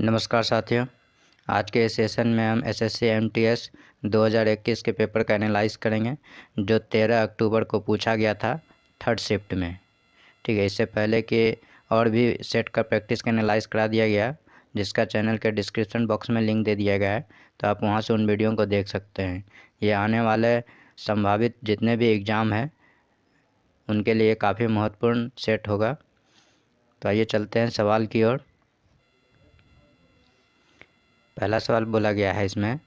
नमस्कार साथियों। आज के इस सेशन में हम एसएससी एमटीएस 2021 के पेपर का एनालाइज करेंगे जो 13 अक्टूबर को पूछा गया था थर्ड शिफ्ट में। ठीक है, इससे पहले कि और भी सेट का प्रैक्टिस का एनालाइज करा दिया गया, जिसका चैनल के डिस्क्रिप्शन बॉक्स में लिंक दे दिया गया है, तो आप वहां से उन वीडियो को देख सकते हैं। ये आने वाले संभावित जितने भी एग्ज़ाम हैं उनके लिए काफ़ी महत्वपूर्ण सेट होगा। तो आइए चलते हैं सवाल की ओर। पहला सवाल बोला गया है, इसमें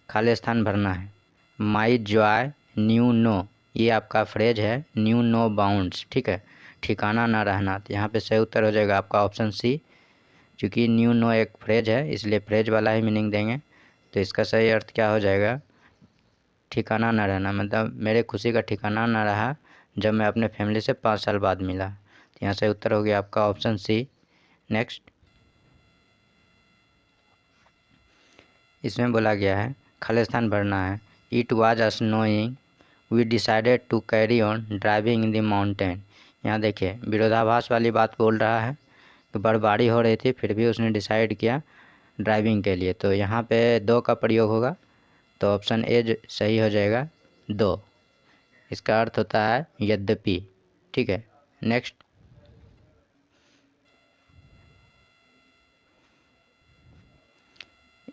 खाली स्थान भरना है। माई जॉय न्यू नो, ये आपका फ्रेज है, न्यू नो बाउंड्स। ठीक है, ठिकाना ना रहना। तो यहाँ पे सही उत्तर हो जाएगा आपका ऑप्शन सी। क्योंकि न्यू नो एक फ्रेज है इसलिए फ्रेज वाला ही मीनिंग देंगे। तो इसका सही अर्थ क्या हो जाएगा? ठिकाना ना रहना, मतलब मेरे खुशी का ठिकाना ना रहा जब मैं अपने फैमिली से 5 साल बाद मिला। तो यहाँ सही उत्तर हो गया आपका ऑप्शन सी। नेक्स्ट, इसमें बोला गया है खाली स्थान भरना है। It was snowing, we decided to carry on driving in the mountain. यहाँ देखिए विरोधाभास वाली बात बोल रहा है कि बर्फबारी हो रही थी फिर भी उसने डिसाइड किया ड्राइविंग के लिए। तो यहाँ पे दो का प्रयोग होगा, तो ऑप्शन ए सही हो जाएगा, दो। इसका अर्थ होता है यद्यपि। ठीक है, नेक्स्ट,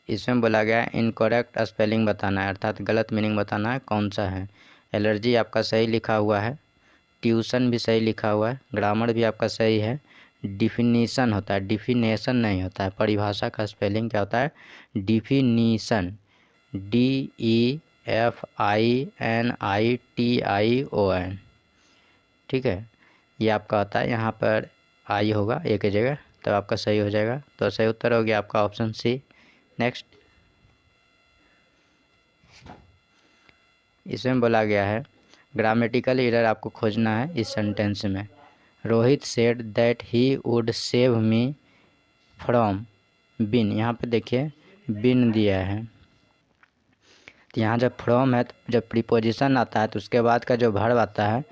इसमें बोला गया है इनकरेक्ट स्पेलिंग बताना है, अर्थात गलत मीनिंग बताना है, कौन सा है। एलर्जी आपका सही लिखा हुआ है, ट्यूशन भी सही लिखा हुआ है, ग्रामर भी आपका सही है। डिफिनीसन होता है, डिफिनेशन नहीं होता है। परिभाषा का स्पेलिंग क्या होता है? Definition, DEFINITION। ठीक है, ये आपका होता है, यहाँ पर आई होगा एक ही जगह, तब आपका सही हो जाएगा। तो सही उत्तर हो गया आपका ऑप्शन सी। नेक्स्ट, इसमें बोला गया है ग्रामेटिकल एरर आपको खोजना है इस सेंटेंस में। Rohit said that he would save me from bin. यहाँ पे देखिए बिन दिया है, तो यहाँ जब फ्रॉम है तो जब प्रीपोजिशन आता है तो उसके बाद का जो वर्ब आता है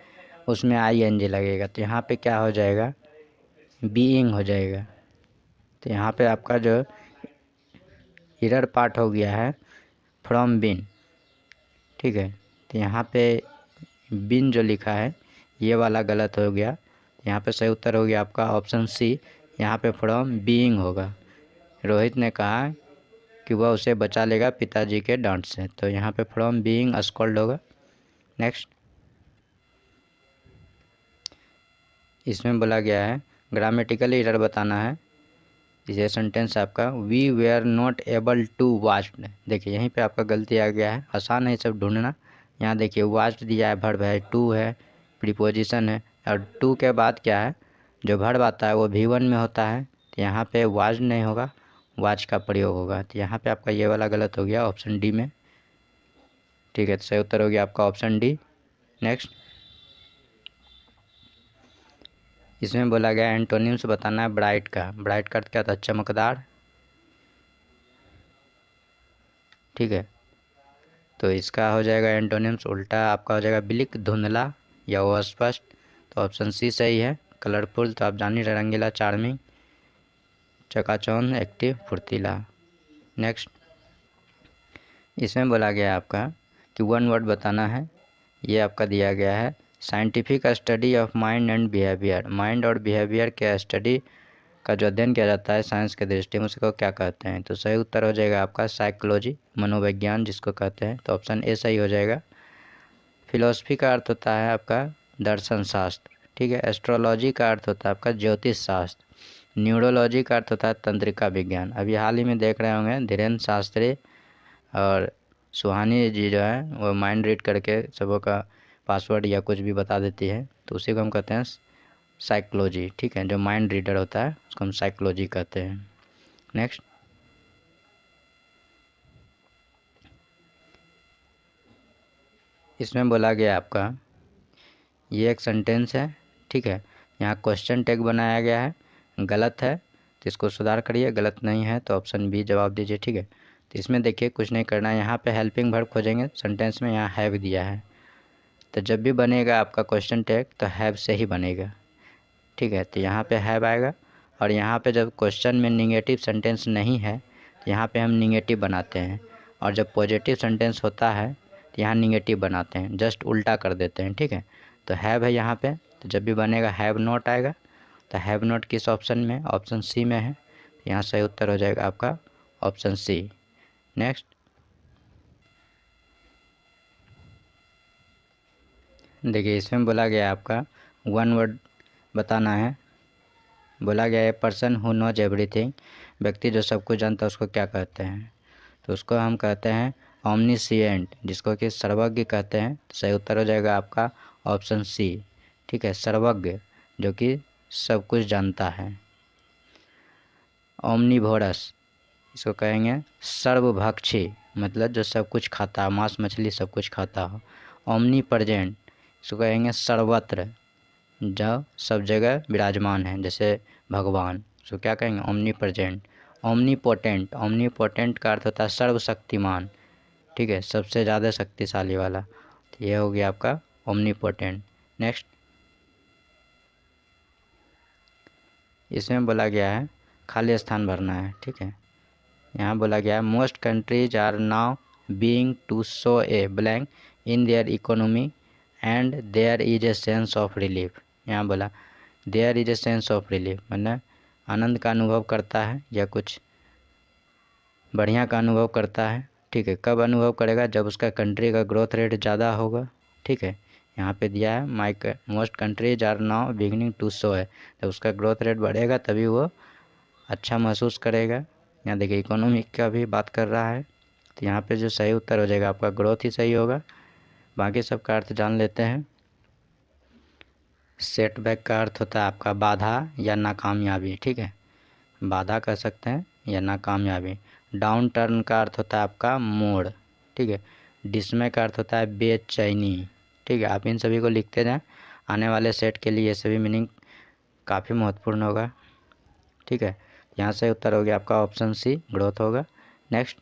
उसमें ING लगेगा। तो यहाँ पे क्या हो जाएगा? बीइंग हो जाएगा। तो यहाँ पे आपका जो एरर पार्ट हो गया है फ्रॉम बिन। ठीक है, तो यहाँ पे बिन जो लिखा है ये वाला गलत हो गया। यहाँ पे सही उत्तर हो गया आपका ऑप्शन सी। यहाँ पे फ्रॉम बीइंग होगा। रोहित ने कहा कि वह उसे बचा लेगा पिताजी के डांट से, तो यहाँ पे फ्रॉम बीइंग स्कॉल्ड होगा। नेक्स्ट, इसमें बोला गया है ग्रामेटिकल एरर बताना है। ये सेंटेंस आपका we were not able to watched. देखिए यहीं पे आपका गलती आ गया है, आसान है सब ढूंढना। यहाँ देखिए वॉच्ड दिया है, वर्ब है, टू है, प्रीपोजिशन है, और टू के बाद क्या है? जो वर्ब आता है वो V1 में होता है। तो यहाँ पे वॉच्ड नहीं होगा, वॉच का प्रयोग होगा। तो यहाँ पे आपका ये वाला गलत हो गया ऑप्शन डी में। ठीक है, तो सही उत्तर हो गया आपका ऑप्शन डी। नेक्स्ट, इसमें बोला गया एंटोनिम्स बताना है ब्राइट का। ब्राइट का अर्थ क्या था? चमकदार। ठीक है, तो इसका हो जाएगा एंटोनिम्स उल्टा आपका हो जाएगा ब्लिक, धुंधला या अस्पष्ट। तो ऑप्शन सी सही है। कलरफुल तो आप जान ही रहे, रंगीला, चार्मिंग, चकाचौंध, एक्टिव, फुर्तीला। नेक्स्ट, इसमें बोला गया है आपका कि वन वर्ड बताना है। ये आपका दिया गया है scientific study of mind and behaviour. Mind और बिहेवियर के स्टडी का जो अध्ययन किया जाता है साइंस के दृष्टि में, उसको क्या कहते हैं? तो सही उत्तर हो जाएगा आपका साइकोलॉजी, मनोविज्ञान जिसको कहते हैं। तो ऑप्शन ए सही हो जाएगा। फिलॉसफी का अर्थ होता है आपका दर्शन शास्त्र। ठीक है, एस्ट्रोलॉजी का अर्थ होता है आपका ज्योतिष शास्त्र। न्यूरोलॉजी का अर्थ होता है तंत्रिका विज्ञान। अभी हाल ही में देख रहे होंगे धीरेन्द्र शास्त्री और सुहानी जी जो है वो माइंड रीड करके सबों का पासवर्ड या कुछ भी बता देती है, तो उसी को हम कहते हैं साइकोलॉजी। ठीक है, जो माइंड रीडर होता है उसको हम साइकोलॉजी कहते हैं। नेक्स्ट, इसमें बोला गया आपका ये एक सेंटेंस है। ठीक है, यहाँ क्वेश्चन टैग बनाया गया है, गलत है तो इसको सुधार करिए, गलत नहीं है तो ऑप्शन बी जवाब दीजिए। ठीक है, तो इसमें देखिए कुछ नहीं करना है, यहाँ पे हेल्पिंग वर्ब खोजेंगे सेंटेंस में, यहाँ हैव दिया है। तो जब भी बनेगा आपका क्वेश्चन टैग तो हैव से ही बनेगा। ठीक है, तो यहाँ पे हैव आएगा और यहाँ पे जब क्वेश्चन में निगेटिव सेंटेंस नहीं है तो यहाँ पे हम निगेटिव बनाते हैं, और जब पॉजिटिव सेंटेंस होता है तो यहाँ निगेटिव बनाते हैं, जस्ट उल्टा कर देते हैं। ठीक है, तो हैव है यहाँ पे, तो जब भी बनेगा हैव नॉट आएगा। तो हैव नॉट किस ऑप्शन में? ऑप्शन सी में है, तो यहाँ सही उत्तर हो जाएगा आपका ऑप्शन सी। नेक्स्ट देखिए, इसमें बोला गया है आपका वन वर्ड बताना है। बोला गया है पर्सन हु नोज एवरीथिंग, व्यक्ति जो सब कुछ जानता है उसको क्या कहते हैं? तो उसको हम कहते हैं ओमनीसिएंट, जिसको कि सर्वज्ञ कहते हैं। तो सही उत्तर हो जाएगा आपका ऑप्शन सी। ठीक है, सर्वज्ञ जो कि सब कुछ जानता है। ओमनीवोरस, इसको कहेंगे सर्वभक्षी, मतलब जो सब कुछ खाता है, मांस मछली सब कुछ खाता हो। ओमनी प्रेजेंट, इसको कहेंगे सर्वत्र, जो सब जगह विराजमान है, जैसे भगवान, इसको क्या कहेंगे? Omni present. ओमनीपोटेंट, ओमनीपोटेंट का अर्थ होता है सर्वशक्तिमान। ठीक है, सबसे ज़्यादा शक्तिशाली वाला। तो ये हो गया आपका ओमनीपोटेंट। नेक्स्ट इसमें बोला गया है खाली स्थान भरना है। ठीक है, यहाँ बोला गया है most countries are now being to show a blank in their economy and there is a sense of relief. यहाँ बोला there is a sense of relief, मतलब आनंद का अनुभव करता है या कुछ बढ़िया का अनुभव करता है। ठीक है, कब अनुभव करेगा? जब उसका कंट्री का ग्रोथ रेट ज़्यादा होगा। ठीक है, यहाँ पे दिया है most countries are now beginning to show है, जब उसका ग्रोथ रेट बढ़ेगा तभी वो अच्छा महसूस करेगा। यहाँ देखिए इकोनॉमिक का भी बात कर रहा है, तो यहाँ पे जो सही उत्तर हो जाएगा आपका ग्रोथ ही सही होगा। बाकी सब का अर्थ जान लेते हैं। सेटबैक का अर्थ होता है आपका बाधा या नाकामयाबी। ठीक है, बाधा कह सकते हैं या नाकामयाबी। डाउन टर्न का अर्थ होता है आपका मोड़। ठीक है, डिसमय का अर्थ होता है बेचैनी। ठीक है, आप इन सभी को लिखते जाएं, आने वाले सेट के लिए ये सभी मीनिंग काफ़ी महत्वपूर्ण होगा। ठीक है, यहाँ से उत्तर हो गया आपका ऑप्शन सी, ग्रोथ होगा। नेक्स्ट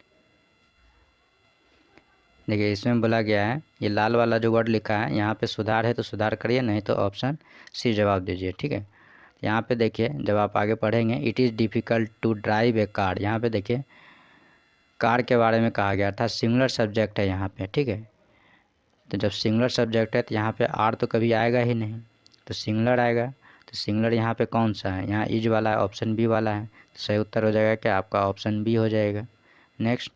देखिए, इसमें बोला गया है ये लाल वाला जो वर्ड लिखा है यहाँ पे सुधार है तो सुधार करिए, नहीं तो ऑप्शन सी जवाब दीजिए। ठीक है, यहाँ पे देखिए जब आप आगे पढ़ेंगे it is difficult to drive a car, यहाँ पे देखिए कार के बारे में कहा गया था, सिंगुलर सब्जेक्ट है यहाँ पे। ठीक है, तो जब सिंगुलर सब्जेक्ट है तो यहाँ पे आर तो कभी आएगा ही नहीं, तो सिंगुलर आएगा। तो सिंगुलर यहाँ पे कौन सा है? यहाँ इज वाला है, ऑप्शन बी वाला है। तो सही उत्तर हो जाएगा क्या आपका? ऑप्शन बी हो जाएगा। नेक्स्ट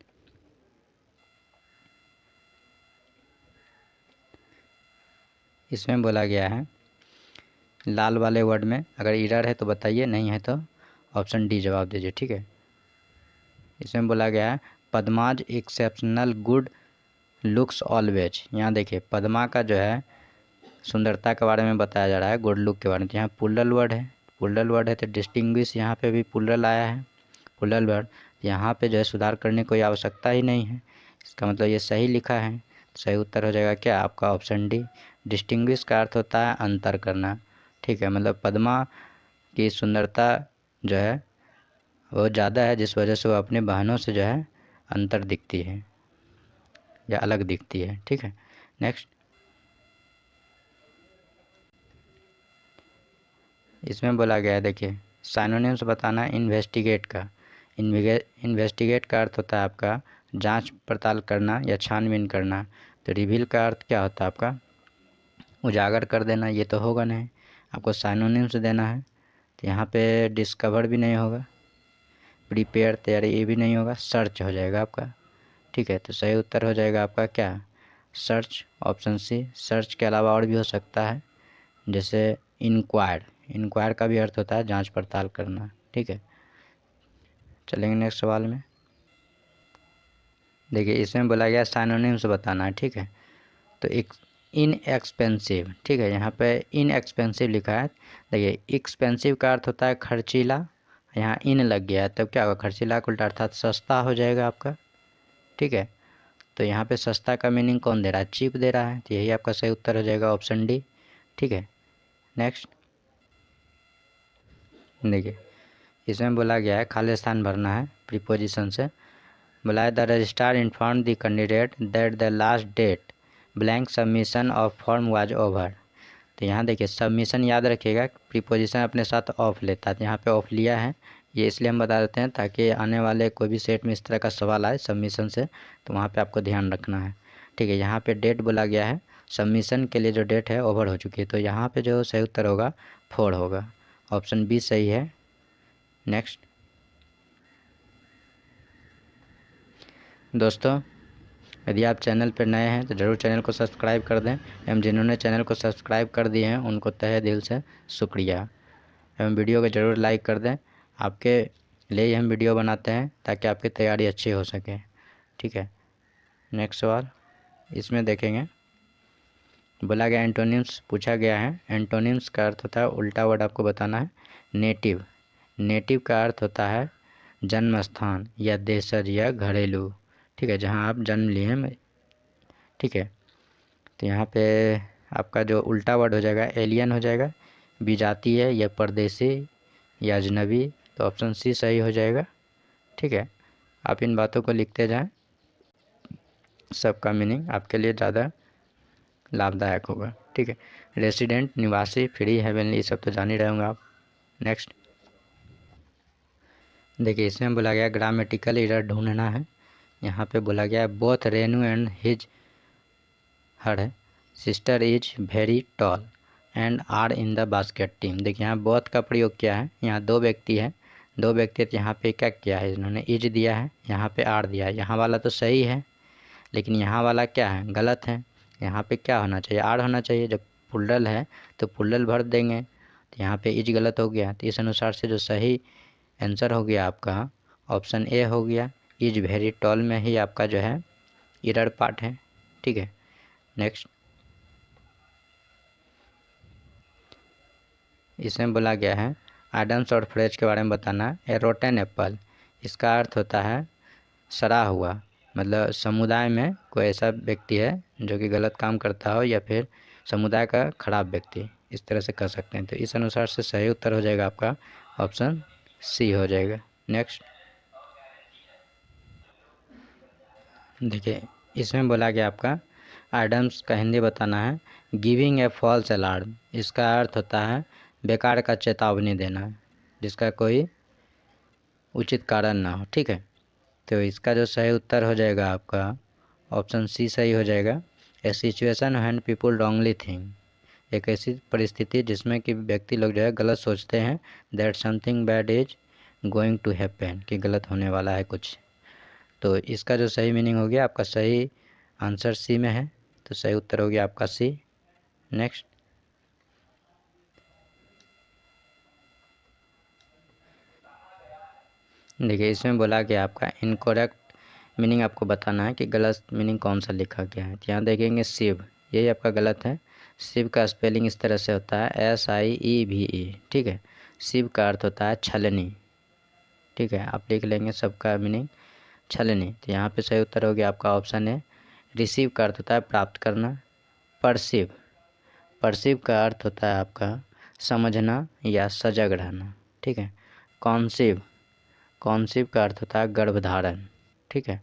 इसमें बोला गया है लाल वाले वर्ड में अगर इरर है तो बताइए, नहीं है तो ऑप्शन डी जवाब दीजिए। ठीक है, इसमें बोला गया है पद्माज एक्सेप्शनल गुड लुक्स ऑलवेज। यहाँ देखिए पद्मा का जो है सुंदरता के बारे में बताया जा रहा है, गुड लुक के बारे में। यहाँ पुल्लल वर्ड है, पुल्लल वर्ड है तो डिस्टिंग्विश यहाँ पे भी पुल्लल आया है, पुल्लल वर्ड। यहाँ पे जो है सुधार करने की कोई आवश्यकता ही नहीं है, इसका मतलब ये सही लिखा है। सही उत्तर हो जाएगा क्या आपका? Option D. डिस्टिंग्विश का अर्थ होता है अंतर करना। ठीक है, मतलब पद्मा की सुंदरता जो है वो ज़्यादा है, जिस वजह से वो अपनी बहनों से जो है अंतर दिखती है या अलग दिखती है। ठीक है, नेक्स्ट इसमें बोला गया है देखिए साइनोनिम्स बताना इन्वेस्टिगेट का। इन्वेस्टिगेट का अर्थ होता है आपका जांच पड़ताल करना या छानबीन करना। तो रिवील का अर्थ क्या होता है आपका? उजागर कर देना, ये तो होगा नहीं, आपको साइनोनिम्स देना है। तो यहाँ पे डिस्कवर भी नहीं होगा, प्रिपेयर तैयारी ये भी नहीं होगा, सर्च हो जाएगा आपका। ठीक है, तो सही उत्तर हो जाएगा आपका क्या? Search, option C. सर्च के अलावा और भी हो सकता है, जैसे इंक्वायर, इंक्वायर का भी अर्थ होता है जांच पड़ताल करना। ठीक है, चलेंगे नेक्स्ट सवाल में। देखिए इसमें बोला गया साइनोनिम्स बताना है। ठीक है, तो एक इनएक्सपेंसिव, ठीक है, यहाँ पे इनएक्सपेंसिव लिखा है। देखिए एक्सपेंसिव का अर्थ होता है खर्चीला, यहाँ इन लग गया है तब क्या होगा? खर्चीला का उल्टा अर्थात सस्ता हो जाएगा आपका। ठीक है, तो यहाँ पे सस्ता का मीनिंग कौन दे रहा है? चीप दे रहा है, तो यही आपका सही उत्तर हो जाएगा ऑप्शन डी। ठीक है, नेक्स्ट देखिए इसमें बोला गया है खाली स्थान भरना है प्रीपोजिशन से। बोला है the registrar inform the candidate that the last date blank submission of form was over. तो यहाँ देखिए सबमिशन याद रखिएगा, प्रीपोजिशन अपने साथ ऑफ लेता है, तो यहाँ पे ऑफ लिया है, ये इसलिए हम बता देते हैं ताकि आने वाले कोई भी सेट में इस तरह का सवाल आए सबमिशन से, तो वहाँ पे आपको ध्यान रखना है। ठीक है, यहाँ पे डेट बोला गया है, सबमिशन के लिए जो डेट है ओवर हो चुकी है, तो यहाँ पे जो सही उत्तर होगा 4 होगा, ऑप्शन बी सही है। नेक्स्ट दोस्तों, यदि आप चैनल पर नए हैं तो ज़रूर चैनल को सब्सक्राइब कर दें, एवं जिन्होंने चैनल को सब्सक्राइब कर दिए हैं उनको तहे दिल से शुक्रिया, एवं वीडियो को ज़रूर लाइक कर दें। आपके लिए ही हम वीडियो बनाते हैं ताकि आपकी तैयारी अच्छी हो सके। ठीक है, नेक्स्ट सवाल इसमें देखेंगे, बोला गया एंटोनिम्स पूछा गया है। एंटोनिम्स का अर्थ होता है, उल्टा वर्ड आपको बताना है, नेटिव। नेटिव का अर्थ होता है जन्म स्थान या देशज या घरेलू। ठीक है, जहाँ आप जन्म लिए हैं। ठीक है, तो यहाँ पे आपका जो उल्टा वर्ड हो जाएगा एलियन हो जाएगा, विजातीय या परदेसी या अजनबी, तो ऑप्शन सी सही हो जाएगा। ठीक है, आप इन बातों को लिखते जाएं, सबका मीनिंग आपके लिए ज़्यादा लाभदायक होगा। ठीक है, रेसिडेंट निवासी, फ्री, हेवनली, सब तो जान ही रहे होंगे आप। नेक्स्ट देखिए, इसमें बोला गया ग्रामेटिकल एरर ढूंढना है। यहाँ पे बोला गया both Renu and his her sister is very tall and are in the basket team. देखिए यहाँ बोथ का प्रयोग किया है, यहाँ दो व्यक्ति है, दो व्यक्ति, तो यहाँ पे क्या किया है इन्होंने, इज दिया है, यहाँ पे आर दिया है। यहाँ वाला तो सही है लेकिन यहाँ वाला क्या है, गलत है। यहाँ पे क्या होना चाहिए, आर होना चाहिए। जब पुल्डल है तो पुल्डल भर देंगे, तो यहाँ पे इज गलत हो गया। तो इस अनुसार से जो सही आंसर हो गया आपका ऑप्शन ए हो गया, इज वेरी टॉल में ही आपका जो है एरर पार्ट है। ठीक है, नेक्स्ट इसमें बोला गया है एडम्स और फ्रेज के बारे में बताना है। ए रोटेन एप्पल, इसका अर्थ होता है सड़ा हुआ, मतलब समुदाय में कोई ऐसा व्यक्ति है जो कि गलत काम करता हो या फिर समुदाय का खराब व्यक्ति, इस तरह से कर सकते हैं। तो इस अनुसार से सही उत्तर हो जाएगा आपका ऑप्शन सी हो जाएगा। नेक्स्ट देखिए, इसमें बोला गया आपका एडम्स का हिंदी बताना है गिविंग ए फॉल्स अलार्म, इसका अर्थ होता है बेकार का चेतावनी देना जिसका कोई उचित कारण ना हो। ठीक है, तो इसका जो सही उत्तर हो जाएगा आपका ऑप्शन सी सही हो जाएगा। A situation when people wrongly think, एक ऐसी परिस्थिति जिसमें कि व्यक्ति लोग जो है गलत सोचते हैं, that something bad is going to happen, कि गलत होने वाला है कुछ। तो इसका जो सही मीनिंग हो गया आपका सही आंसर सी में है, तो सही उत्तर हो गया आपका सी। नेक्स्ट देखिए, इसमें बोला गया आपका इनकोरेक्ट मीनिंग आपको बताना है कि गलत मीनिंग कौन सा लिखा गया है। यहाँ देखेंगे शिव, यही आपका गलत है। शिव का स्पेलिंग इस तरह से होता है SIEVE। ठीक है, शिव का अर्थ होता है छलनी। ठीक है, आप लिख लेंगे सबका मीनिंग छलनी। तो यहाँ पे सही उत्तर हो गया आपका ऑप्शन है। रिसीव का अर्थ होता है प्राप्त करना। परसीव, परसीव का अर्थ होता है आपका समझना या सजग रहना। ठीक है, कॉन्सीव, कॉन्सीव का अर्थ होता है गर्भधारण। ठीक है,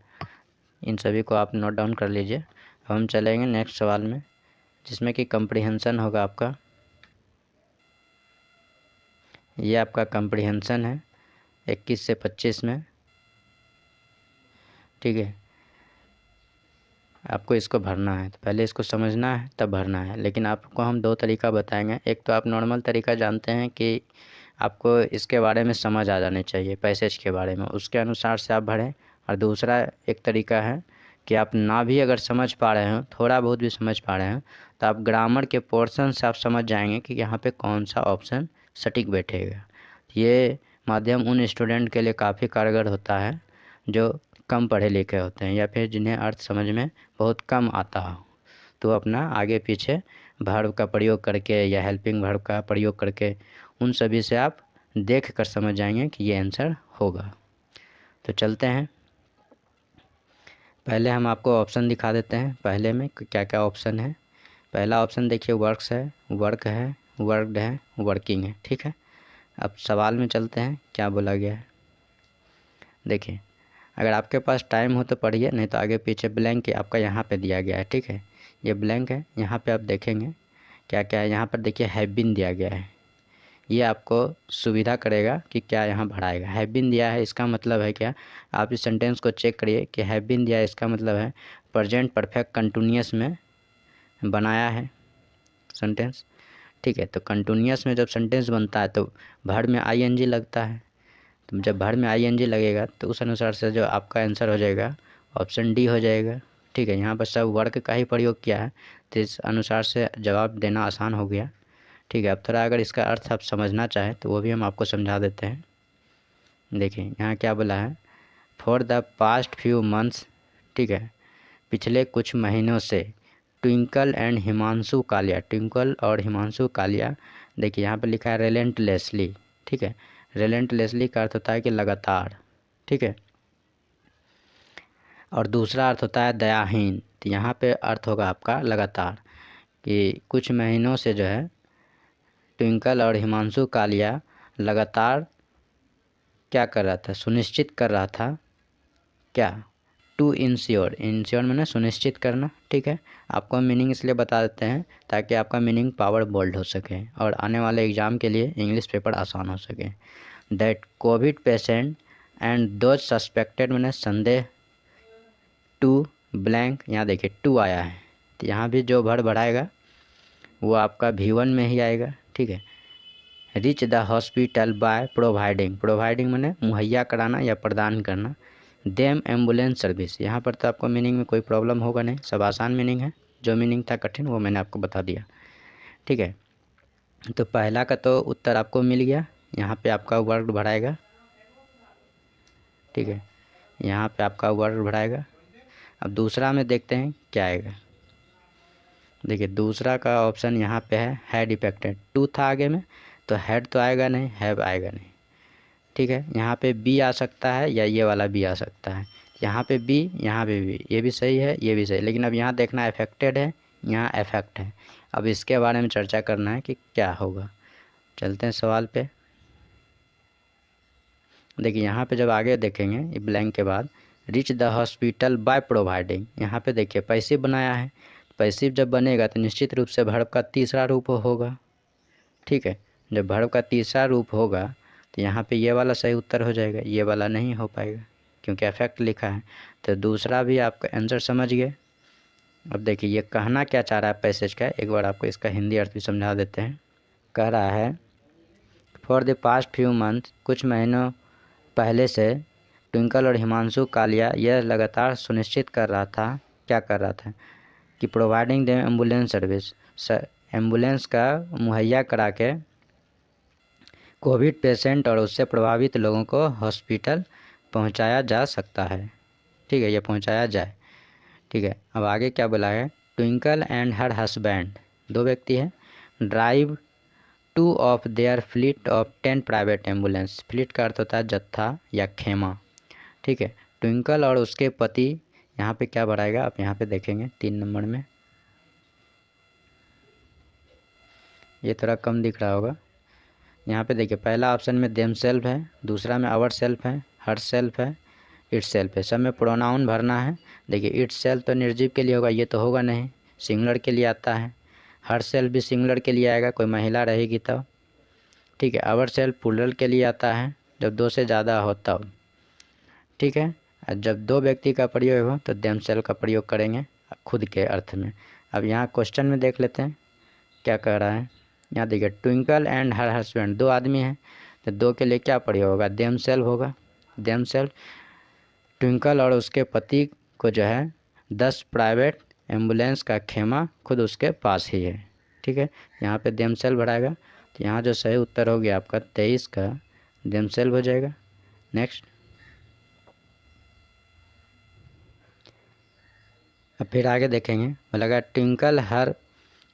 इन सभी को आप नोट डाउन कर लीजिए। अब हम चलेंगे नेक्स्ट सवाल में, जिसमें कि कंप्रीहेंशन होगा आपका। ये आपका कंप्रीहेंशन है 21 से 25 में। ठीक है, आपको इसको भरना है, तो पहले इसको समझना है तब भरना है। लेकिन आपको हम दो तरीका बताएंगे। एक तो आप नॉर्मल तरीका जानते हैं कि आपको इसके बारे में समझ आ जाने चाहिए, पैसेज के बारे में, उसके अनुसार से आप भरें। और दूसरा एक तरीका है कि आप ना भी अगर समझ पा रहे हो, थोड़ा बहुत भी समझ पा रहे हैं, तो आप ग्रामर के पोर्शन से आप समझ जाएंगे कि यहाँ पे कौन सा ऑप्शन सटीक बैठेगा। ये माध्यम उन स्टूडेंट के लिए काफ़ी कारगर होता है जो कम पढ़े लिखे होते हैं या फिर जिन्हें अर्थ समझ में बहुत कम आता हो। तो अपना आगे पीछे वर्ब का प्रयोग करके या हेल्पिंग वर्ब का प्रयोग करके उन सभी से आप देख कर समझ जाएंगे कि ये आंसर होगा। तो चलते हैं, पहले हम आपको ऑप्शन दिखा देते हैं। पहले में क्या क्या ऑप्शन है। पहला ऑप्शन देखिए वर्क्स है, वर्क है, वर्कड है, वर्किंग है। ठीक है, अब सवाल में चलते हैं क्या बोला गया है। देखिए, अगर आपके पास टाइम हो तो पढ़िए, नहीं तो आगे पीछे ब्लैंक आपका यहाँ पे दिया गया है। ठीक है, ये ब्लैंक है, यहाँ पे आप देखेंगे क्या क्या है यहाँ पर देखिए, हैव बीन दिया गया है, ये आपको सुविधा करेगा कि क्या यहाँ बढ़ाएगा। हैव बीन दिया है, इसका मतलब है क्या, आप इस सेंटेंस को चेक करिए कि हैव बीन दिया है, इसका मतलब है प्रेजेंट परफेक्ट कंटिन्यूअस में बनाया है सेंटेंस। ठीक है, तो कंटिन्यूअस में जब सेंटेंस बनता है तो वर्ब में आईएनजी लगता है, तो जब वर्ब में आईएनजी लगेगा तो उस अनुसार से जो आपका आंसर हो जाएगा ऑप्शन डी हो जाएगा। ठीक है, यहाँ पर सब वर्क का ही प्रयोग किया है, तो इस अनुसार से जवाब देना आसान हो गया। ठीक है, अब थोड़ा अगर इसका अर्थ आप समझना चाहें तो वो भी हम आपको समझा देते हैं। देखिए यहाँ क्या बोला है, for the past few months, ठीक है, पिछले कुछ महीनों से Twinkle and Himanshu Kalia, Twinkle और हिमांशु कालिया, देखिए यहाँ पर लिखा है रेलेंटलेसली। ठीक है, रेलेंटलेसली का अर्थ होता है कि लगातार। ठीक है, और दूसरा अर्थ होता है दयाहीन, तो यहाँ पे अर्थ होगा आपका लगातार, कि कुछ महीनों से जो है ट्विंकल और हिमांशु कालिया लगातार क्या कर रहा था, सुनिश्चित कर रहा था क्या, टू इंश्योर, इंश्योर मैंने सुनिश्चित करना। ठीक है, आपको मीनिंग इसलिए बता देते हैं ताकि आपका मीनिंग पावर बोल्ड हो सके और आने वाले एग्ज़ाम के लिए इंग्लिश पेपर आसान हो सके। That Covid patient and those suspected, मैंने संदेह, टू ब्लैंक, यहाँ देखिए टू आया है, तो यहाँ भी जो वर्ब बढ़ाएगा वो आपका V1 में ही आएगा। ठीक है, reach the hospital by providing, providing मैंने मुहैया कराना या प्रदान करना, देम एम्बुलेंस सर्विस, यहाँ पर तो आपको मीनिंग में कोई प्रॉब्लम होगा नहीं, सब आसान मीनिंग है, जो मीनिंग था कठिन वो मैंने आपको बता दिया। ठीक है, तो पहला का तो उत्तर आपको मिल गया, यहाँ पे आपका वर्ड बढ़ाएगा। ठीक है, यहाँ पे आपका वर्ड बढ़ाएगा। अब दूसरा में देखते हैं क्या आएगा। देखिए दूसरा का ऑप्शन यहाँ पे है हैड इफेक्टेड, टू था आगे में तो हैड तो आएगा नहीं, हैव आएगा नहीं। ठीक है, यहाँ पे बी आ सकता है या ये वाला बी आ सकता है, यहाँ पे बी, यहाँ पे बी, ये भी सही है ये भी सही, लेकिन अब यहाँ देखना इफेक्टेड है, यहाँ इफेक्ट है, अब इसके बारे में चर्चा करना है कि क्या होगा। चलते हैं सवाल पे। देखिए यहाँ पे जब आगे देखेंगे ये ब्लैंक के बाद, reach the hospital by providing, यहाँ पे देखिए पैसिव बनाया है, पैसिव जब बनेगा तो निश्चित रूप से वर्ब का तीसरा रूप होगा। ठीक है, जब वर्ब का तीसरा रूप होगा तो यहाँ पे ये वाला सही उत्तर हो जाएगा, ये वाला नहीं हो पाएगा क्योंकि अफेक्ट लिखा है, तो दूसरा भी आपका आंसर समझ गए। अब देखिए ये कहना क्या चाह रहा है पैसेज का, एक बार आपको इसका हिंदी अर्थ भी समझा देते हैं। कह रहा है for the past few month, कुछ महीनों पहले से ट्विंकल और हिमांशु कालिया यह लगातार सुनिश्चित कर रहा था, क्या कर रहा था, कि providing the ambulance service, ambulance का मुहैया करा के कोविड पेशेंट और उससे प्रभावित लोगों को हॉस्पिटल पहुंचाया जा सकता है। ठीक है, ये पहुंचाया जाए। ठीक है, अब आगे क्या बोला है, ट्विंकल एंड हर हस्बैंड, दो व्यक्ति हैं, drive two of their fleet of 10 private ambulance, fleet का अर्थ होता है जत्था या खेमा। ठीक है, ट्विंकल और उसके पति, यहाँ पे क्या बढ़ाएगा आप यहाँ पे देखेंगे 3 नंबर में, ये थोड़ा कम दिख रहा होगा। यहाँ पे देखिए पहला ऑप्शन में देम सेल्फ है, दूसरा में आवर सेल्फ है, हर सेल्फ है, इट सेल्फ है, सब में प्रोनाउन भरना है। देखिए इट सेल्फ तो निर्जीव के लिए होगा, ये तो होगा नहीं, सिंगुलर के लिए आता है, हर सेल्फ भी सिंगुलर के लिए आएगा, कोई महिला रहेगी तब। ठीक है, आवर सेल्फ प्लूरल के लिए आता है जब 2 से ज़्यादा हो तब। ठीक है, जब 2 व्यक्ति का प्रयोग हो तो देम सेल्फ का प्रयोग करेंगे खुद के अर्थ में। अब यहाँ क्वेश्चन में देख लेते हैं क्या कह रहा है। यहाँ देखिए ट्विंकल एंड हर हस्बैंड, 2 आदमी हैं तो 2 के लिए क्या प्रयोग होगा, देम सेल्फ होगा, देम सेल्फ। ट्विंकल और उसके पति को जो है 10 प्राइवेट एम्बुलेंस का खेमा खुद उसके पास ही है। ठीक है, यहाँ पे देम सेल्फ बढ़ाएगा, तो यहाँ जो सही उत्तर हो गया आपका 23 का देम सेल्फ हो जाएगा। नेक्स्ट, अब फिर आगे देखेंगे, बोला ट्विंकल हर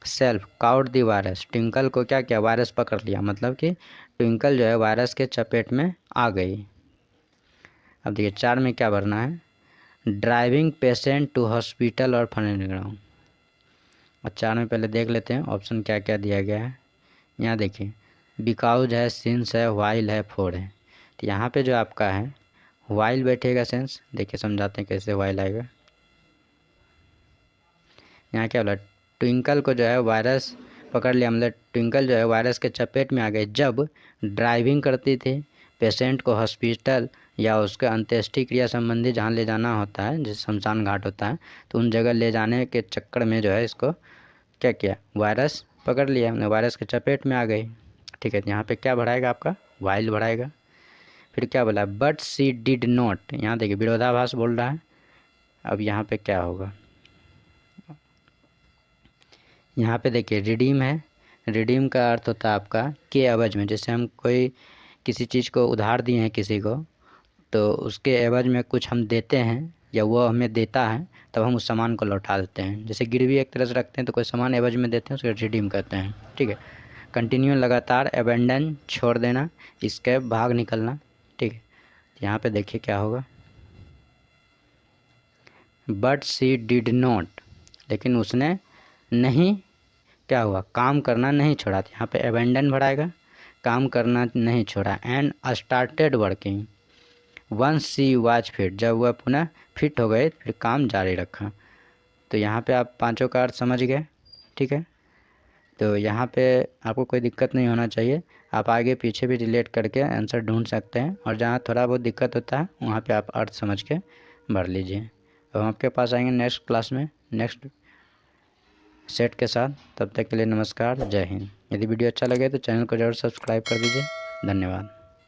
सेल्फ काउट दी वायरस, ट्विंकल को क्या किया, वायरस पकड़ लिया, मतलब कि ट्विंकल जो है वायरस के चपेट में आ गई। अब देखिए 4 में क्या भरना है, ड्राइविंग पेशेंट टू हॉस्पिटल और फर्निंग ग्राउंड। और 4 में पहले देख लेते हैं ऑप्शन क्या क्या दिया गया है। यहाँ देखिए बिकाउज है, सिंस है, वाइल है, फोर है, तो यहाँ पे जो आपका है वाइल बैठेगा सेंस, देखिए समझाते हैं कैसे वाइल आएगा। यहाँ क्या बोला, ट्विंकल को जो है वायरस पकड़ लिया, मतलब ट्विंकल जो है वायरस के चपेट में आ गई जब ड्राइविंग करती थी, पेशेंट को हॉस्पिटल या उसके अंत्येष्टि क्रिया संबंधी जहाँ ले जाना होता है, जैसे शमशान घाट होता है, तो उन जगह ले जाने के चक्कर में जो है इसको क्या किया, वायरस पकड़ लिया, वायरस के चपेट में आ गई। ठीक है, तो यहाँ पे क्या बढ़ाएगा आपका, वाइल बढ़ाएगा। फिर क्या बोला, बट सी डिड नॉट, यहाँ देखिए विरोधाभास बोल रहा है। अब यहाँ पे क्या होगा, यहाँ पे देखिए रिडीम है, रिडीम का अर्थ होता है आपका के एवज में, जैसे हम कोई किसी चीज़ को उधार दिए हैं किसी को, तो उसके एवज में कुछ हम देते हैं या वो हमें देता है, तब हम उस सामान को लौटा देते हैं। जैसे गिरवी एक तरह से रखते हैं तो कोई सामान एवज में देते हैं, उसको रिडीम कहते हैं। ठीक है, कंटिन्यू लगातार, एबेंडन छोड़ देना, एस्केप भाग निकलना। ठीक है, यहाँ पे देखिए क्या होगा, बट सी डिड नॉट, लेकिन उसने नहीं क्या हुआ, काम करना नहीं छोड़ा। यहाँ पे एबेंडन बढ़ाएगा, काम करना नहीं छोड़ा। And started working once she was fit, जब वह पुनः फिट हो गए फिर काम जारी रखा। तो यहाँ पे आप पांचों का अर्थ समझ गए। ठीक है, तो यहाँ पे आपको कोई दिक्कत नहीं होना चाहिए, आप आगे पीछे भी रिलेट करके आंसर ढूंढ सकते हैं, और जहाँ थोड़ा बहुत दिक्कत होता है वहाँ पे आप अर्थ समझ के भर लीजिए। तो हम आपके पास आएंगे नेक्स्ट क्लास में नेक्स्ट सेट के साथ। तब तक के लिए नमस्कार, जय हिंद। यदि वीडियो अच्छा लगे तो चैनल को ज़रूर सब्सक्राइब कर दीजिए। धन्यवाद।